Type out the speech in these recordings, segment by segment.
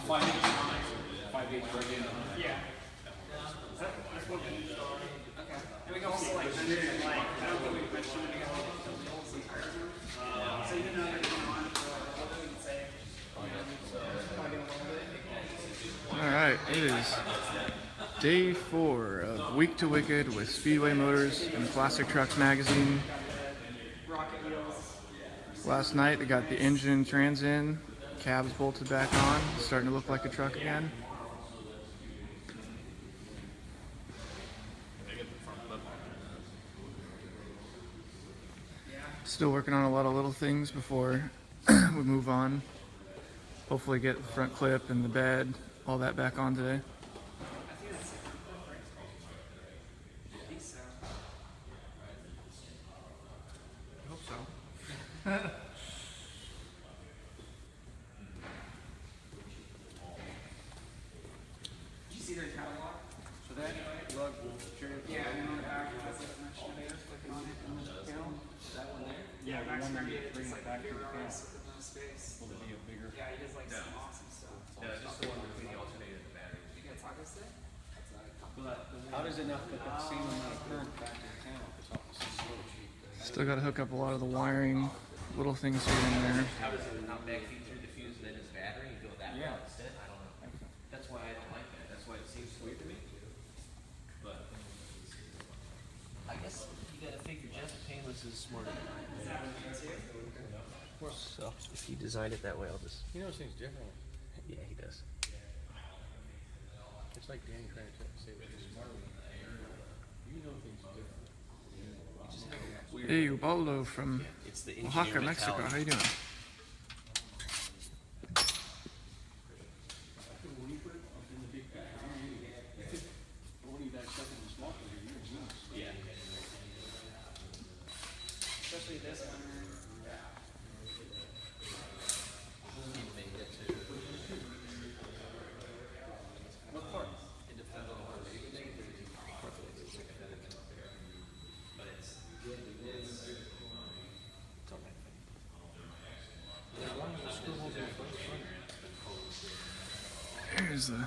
5/8 break-in. Yeah. That's what we need. Okay. And we can also like measure it, like, I don't think we've measured it together. So even though they're going on for what we can say. Alright, it is day 4 of Week to Wicked with Speedway Motors and Classic Trucks magazine. Rocket wheels. Last night they got the engine trans in, cabs bolted back on, starting to look like a truck again. Still working on a lot of little things before we move on. Hopefully get the front clip and the bed, all that back on today. I think so. I hope so. Did you see their catalog? So that lug will carry it. Yeah, and on the back it has like a mention of it, clicking on it in the panel. That one there? Yeah, Max one that Murray you bring just it like back to the figure out panel. with no space. Will it be a bigger? Yeah, he does like some awesome stuff. No, it's just the one between the alternator and the battery. You gonna talk us today? How does it not pick up the same amount of current back to the panel if it's off the switch? Still got to hook up a lot of the wiring, little things here and there. How does it not backfeed through the fuse and then his battery and go that Yeah. route instead? I don't know. That's why I don't like that. That's why it seems weird to me. But I guess you gotta figure Jeff Painless is smarter than I am. Is that what you do? Of course. So if he designed it that way, I'll just. He knows things differently. Yeah, he does. It's like Danny trying to say that he's smarter than you know things differently. Hey, Ubaldo from It's the Oaxaca, engineer Mexico. mentality. How you doing? When you put it up in the big bag, but when you back stuff in the small bag, you're genius. Yeah. Especially this one. He made it too. What part? It depends on what it is. But it's all right. As long as the screw holes in front. Here's the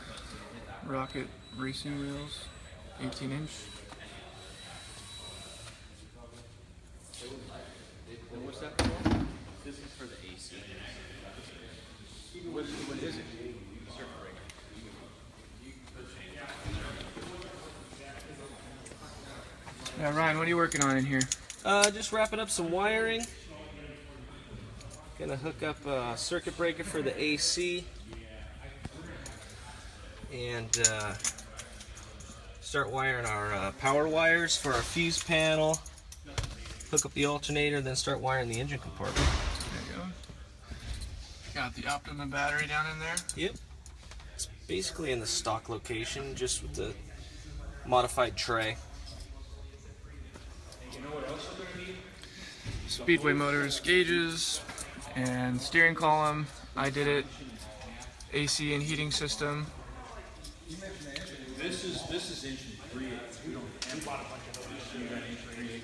Rocket racing wheels, 18-inch. And what's that for? This is for the AC. What is it? Circuit breaker. Yeah, Ryan, what are you working on in here? Just wrapping up some wiring. Gonna hook up a circuit breaker for the AC. And start wiring our power wires for our fuse panel. Hook up the alternator, then start wiring the engine compartment. There you go. Got the Optima battery down in there. Yep. It's basically in the stock location, just with the modified tray. Speedway Motors gauges and steering column. I did it. AC and heating system. This is engine 3/8. We don't. We bought a bunch of those. You got engine 3/8.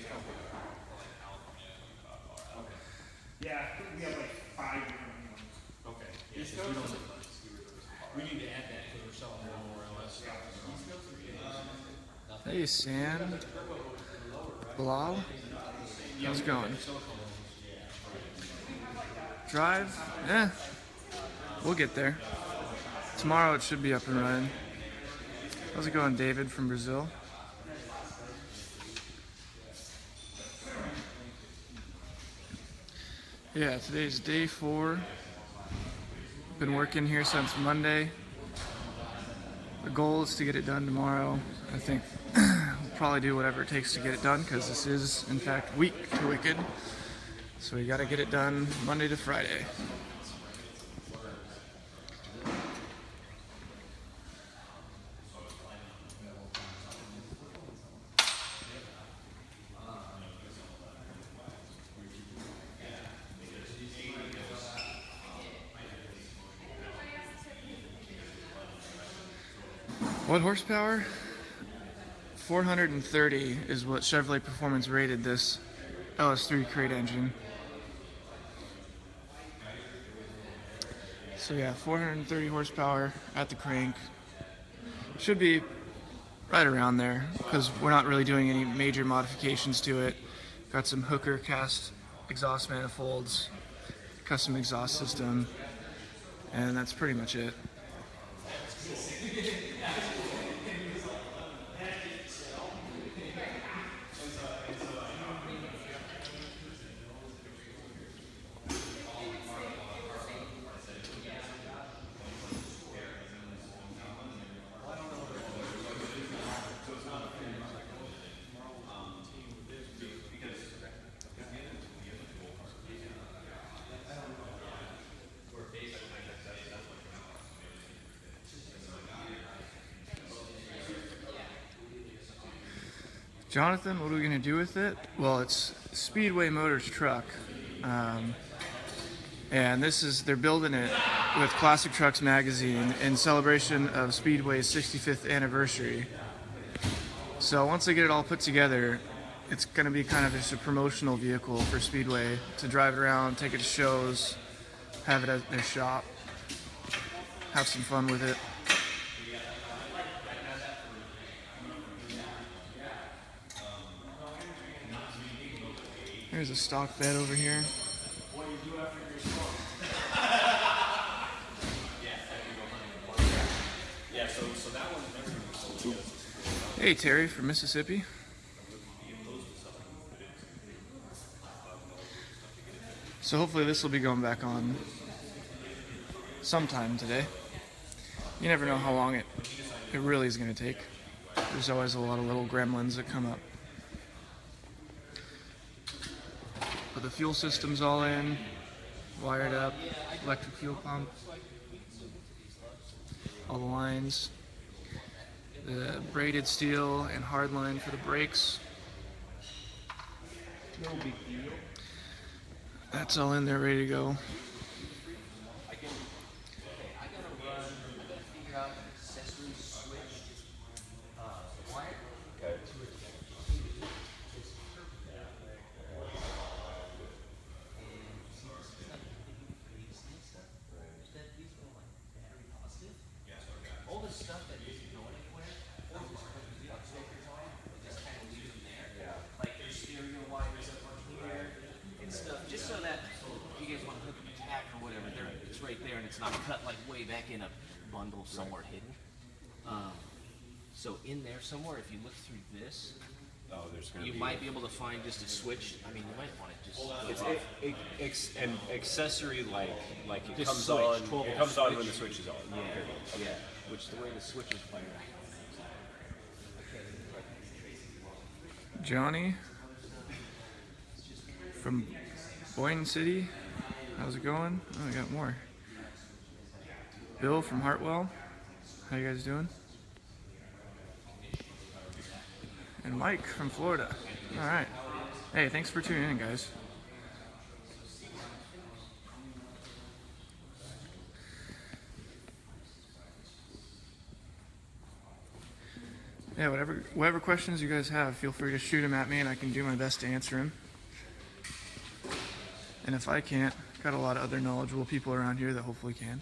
Yeah, we have like 5 different ones. Okay. Yeah, 'cause we don't. We need to add that because we're selling more or less. Hey, Sam. Bilal. How's it going? Drive? Yeah. We'll get there. Tomorrow it should be up and running. How's it going, David from Brazil? Yeah, today's day 4. Been working here since Monday. The goal is to get it done tomorrow. I think we'll probably do whatever it takes to get it done because this is, in fact, Week to Wicked. So we got to get it done Monday to Friday. What horsepower? 430 is what Chevrolet Performance rated this LS3 crate engine. So yeah, 430 horsepower at the crank. Should be right around there because we're not really doing any major modifications to it. Got some hooker cast exhaust manifolds, custom exhaust system, and that's pretty much it. Jonathan, what are we going to do with it? Well, it's Speedway Motors truck. And they're building it with Classic Trucks magazine in celebration of Speedway's 65th anniversary. So once they get it all put together, it's going to be kind of just a promotional vehicle for Speedway to drive it around, take it to shows, have it at their shop, have some fun with it. There's a stock bed over here. Hey, Terry from Mississippi. So hopefully this will be going back on sometime today. You never know how long it really is going to take. There's always a lot of little gremlins that come up. But the fuel system's all in, wired up, electric fuel pump, all the lines, the braided steel and hard line for the brakes. No big deal. That's all in there, ready to go. I gotta figure out accessory switch wire. Okay. All this stuff that isn't going anywhere, or just put the stickers on, and just kind of leave them there. Like there's stereo wires up on here and stuff, just so that if you guys want to hook a tack or whatever, it's right there and it's not cut like way back in a bundle somewhere hidden. So in there somewhere, if you look through this, you might be able to find just a switch. I mean, you might want to just. It's an accessory like it Just comes switch, on. 12 It comes on when switch. the switch is on. Yeah, yeah. Which the way the switch is wired. Johnny from Boyne City. How's it going? Oh, I got more. Bill from Hartwell. How you guys doing? And Mike from Florida. All right. Hey, thanks for tuning in, guys. Yeah, whatever questions you guys have, feel free to shoot them at me and I can do my best to answer them. And if I can't, got a lot of other knowledgeable people around here that hopefully can.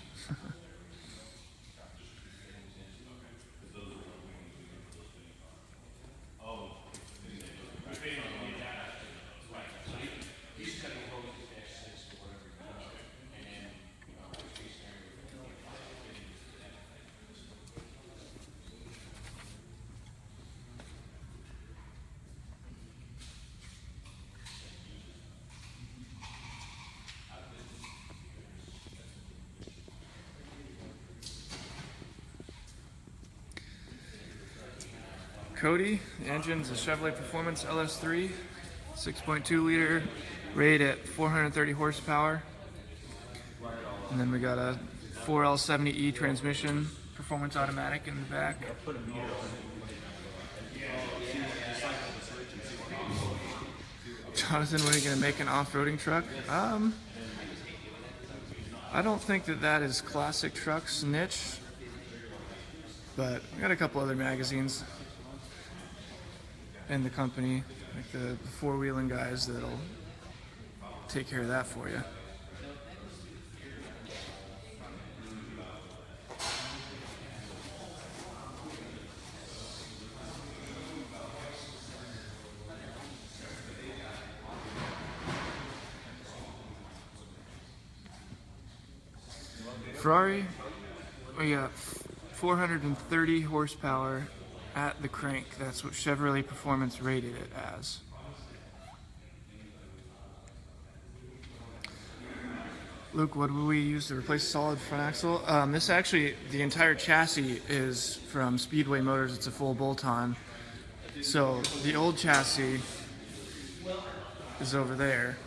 Cody, the engine's a Chevrolet Performance LS3, 6.2 liter, rated at 430 horsepower. And then we got a 4L70E transmission, performance automatic in the back. Jonathan, when are you going to make an off-roading truck? I don't think that is Classic Trucks niche, but we got a couple other magazines in the company, like the four-wheeling guys that'll take care of that for you. Ferrari, we got 430 horsepower at the crank. That's what Chevrolet Performance rated it as. Luke, what do we use to replace the solid front axle? This actually, the entire chassis is from Speedway Motors. It's a full bolt-on. So the old chassis is over there.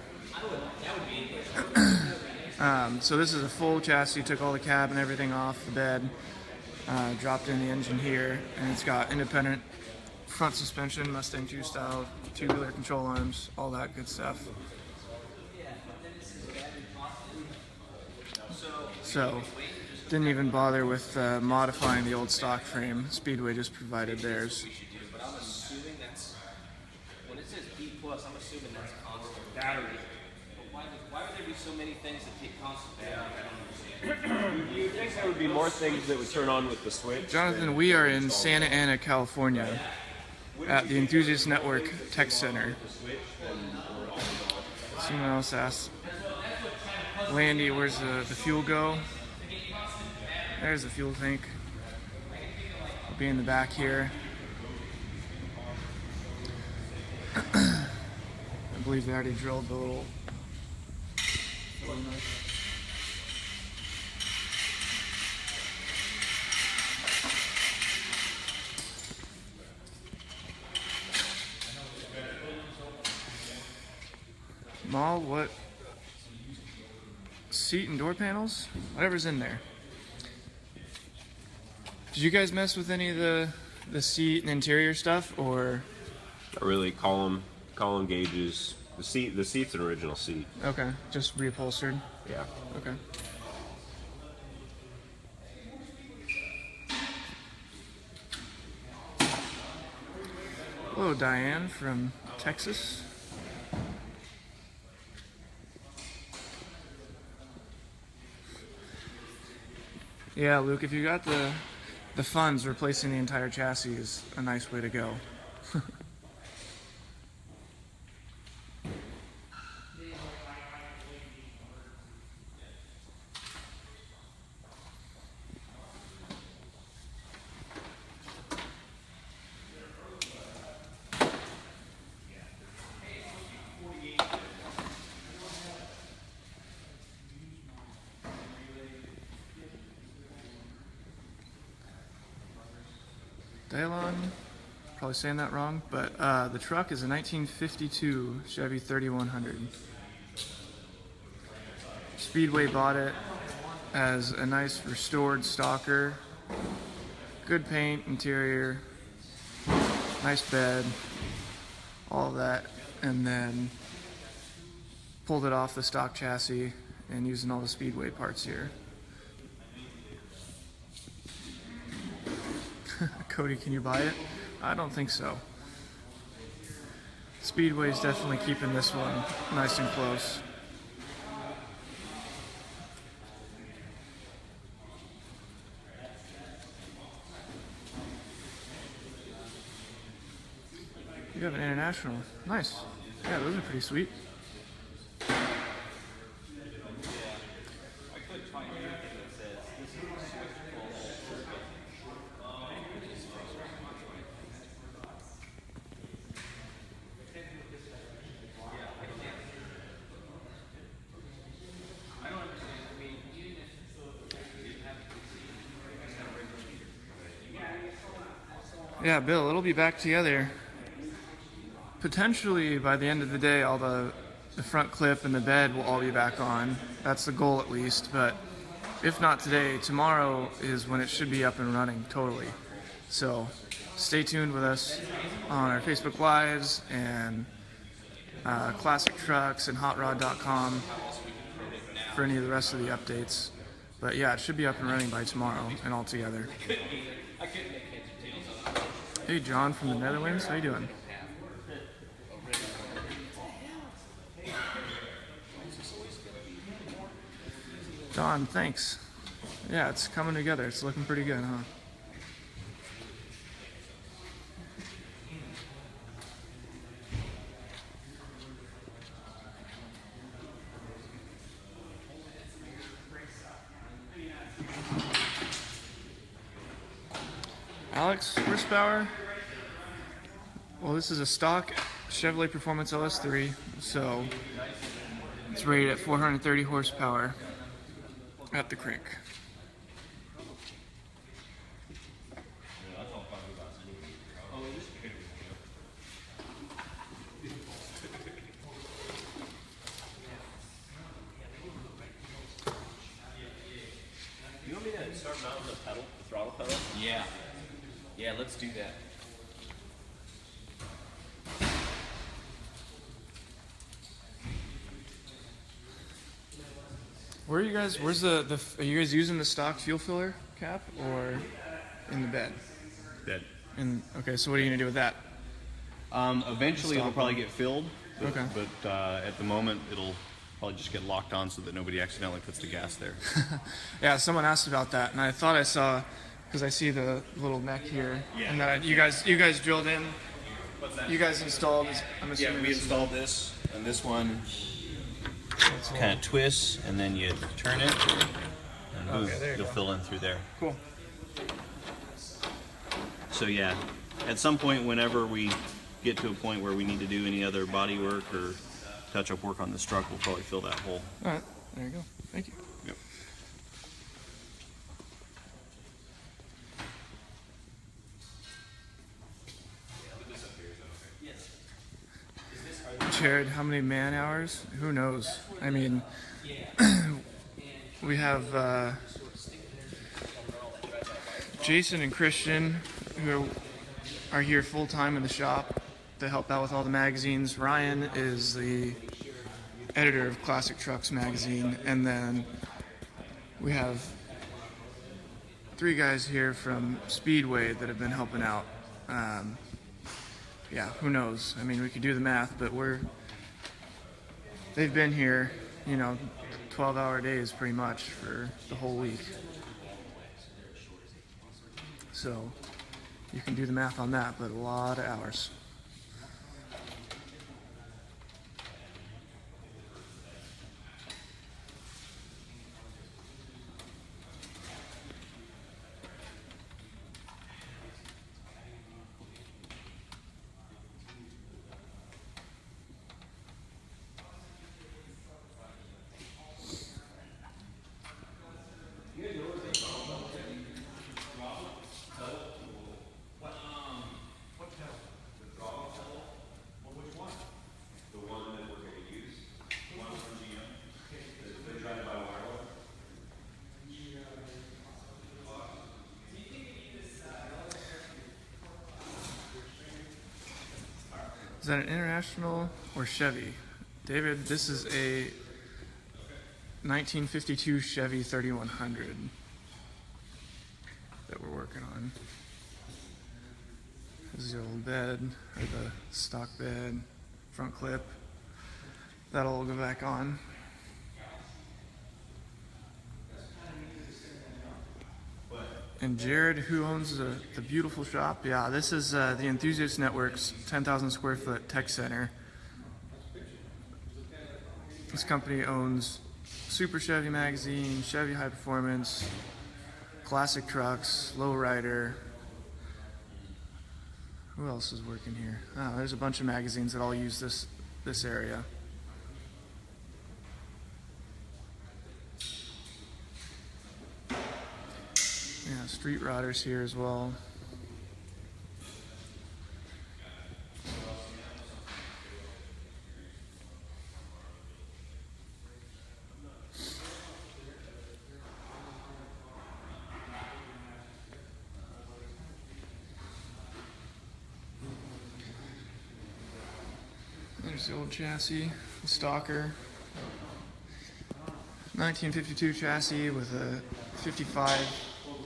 So this is a full chassis. Took all the cab and everything off the bed, dropped in the engine here, and it's got independent front suspension, Mustang 2 style, tubular control arms, all that good stuff. So, didn't even bother with modifying the old stock frame. Speedway just provided theirs. But I'm assuming that's, when it says B+, I'm assuming that's constant battery. But why would there be so many things that take constant battery? I don't understand. You think there would be more things that would turn on with the switch? Jonathan, we are in Santa Ana, California, at the Enthusiast Network Tech Center. Someone else asked, Landy, where's the fuel go? There's the fuel tank. It'll be in the back here. I believe they already drilled the little Mall, what? Seat and door panels? Whatever's in there. Did you guys mess with any of the seat and interior stuff, or? Not really. Column gauges. The seat's an original seat. Okay, just reupholstered. Yeah. Okay. Hello, Diane from Texas. Yeah, Luke, if you got the funds, replacing the entire chassis is a nice way to go. Dylon, probably saying that wrong, but the truck is a 1952 Chevy 3100. Speedway bought it as a nice restored stalker, good paint, interior, nice bed, all that, and then pulled it off the stock chassis and using all the Speedway parts here. Cody, can you buy it? I don't think so. Speedway's definitely keeping this one nice and close. You have an international. Nice. Yeah, those are pretty sweet. Yeah, Bill, it'll be back together. Potentially by the end of the day, all the front clip and the bed will all be back on. That's the goal at least, but if not today, tomorrow is when it should be up and running totally. So stay tuned with us on our Facebook Lives and Classic Trucks and HotRod.com for any of the rest of the updates. But yeah, it should be up and running by tomorrow and all together. Hey, John from the Netherlands, how you doing? Don, thanks. Yeah, it's coming together. It's looking pretty good, huh? Alex horsepower. Well, this is a stock Chevrolet Performance LS3, so it's rated at 430 horsepower at the crank. You want me to start mounting the pedal, the throttle pedal? Yeah. Yeah, let's do that. Where are you guys? Where's the? Are you guys using the stock fuel filler cap or in the bed? Bed. Okay, so what are you gonna do with that? Eventually it'll probably get filled, but, Okay. but at the moment it'll probably just get locked on so that nobody accidentally puts the gas there. Yeah, someone asked about that, and I thought I saw, because I see the little neck here, and that you guys drilled in. What's that? You guys installed. I'm Yeah, assuming we this is- installed this, and this one kind of twists, and then you turn it, and boom, Okay, there you you'll go. fill in through there. Cool. So yeah, at some point, whenever we get to a point where we need to do any other body work or touch-up work on this truck, we'll probably fill that hole. All right, there you go. Thank you. Yep. Jared, how many man hours? Who knows? I mean, we have Jason and Christian who are here full time in the shop to help out with all the magazines. Ryan is the editor of Classic Trucks magazine, and then we have 3 guys here from Speedway that have been helping out. Yeah, who knows? I mean, we could do the math, but they've been here, 12-hour days pretty much for the whole week. So you can do the math on that, but a lot of hours. Is that an International or Chevy? David, this is a 1952 Chevy 3100 that we're working on. This is the old bed, or the stock bed, front clip. That'll all go back on. And Jared, who owns the beautiful shop, yeah, this is the Enthusiast Network's 10,000 square foot tech center. This company owns Super Chevy Magazine, Chevy High Performance, Classic Trucks, Lowrider. Who else is working here? Oh, there's a bunch of magazines that all use this area. Yeah, Street Rodders here as well. There's the old chassis, the Stalker. 1952 chassis with a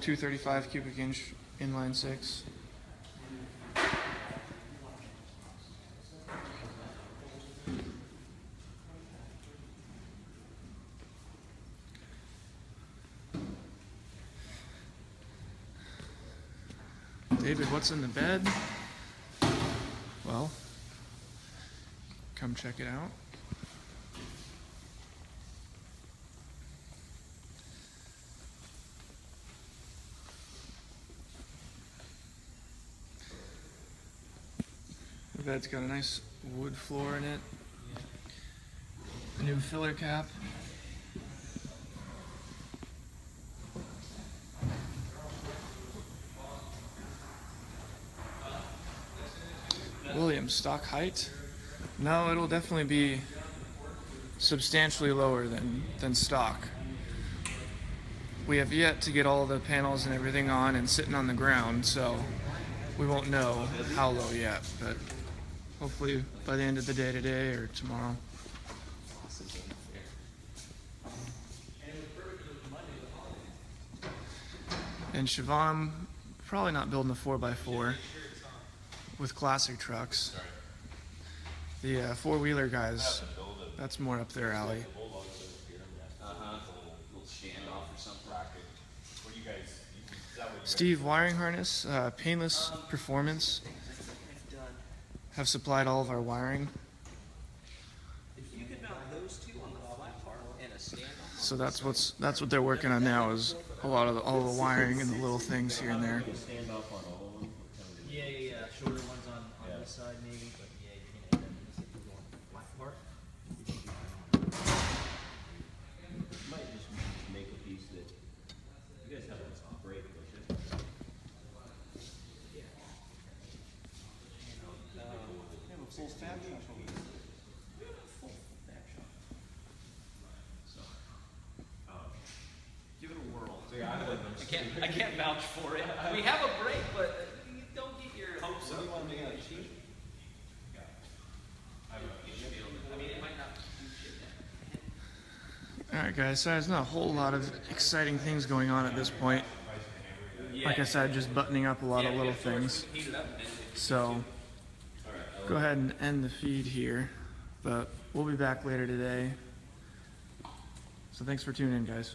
235 cubic inch inline 6. David, what's in the bed? Well, come check it out. The bed's got a nice wood floor in it. A new filler cap. Williams, stock height? No, it'll definitely be substantially lower than stock. We have yet to get all the panels and everything on and sitting on the ground, so we won't know how low yet, but hopefully by the end of the day today or tomorrow. And Siobhan, probably not building a 4x4 with classic trucks. The four-wheeler guys, that's more up their alley. Little standoff or something. Steve, wiring harness, Painless Performance I've done. have supplied all of our wiring. If you could mount those two on the flat part and a standoff. So that's what they're working on now, is a lot of all the wiring and the little things here and there. Yeah. Shorter ones on this side maybe, but yeah, you can end up with if you're going flat part. Might just make a piece that you guys have a break, don't you? We have a full fab shop over there. Give it a whirl. I can't vouch for it. We have a break, but you don't get your hopes up. Want to make it cheap? I mean, it might not do shit. Alright guys, so there's not a whole lot of exciting things going on at this point. Like I said, just buttoning up a lot of little things. So, go ahead and end the feed here, but we'll be back later today. So thanks for tuning in, guys.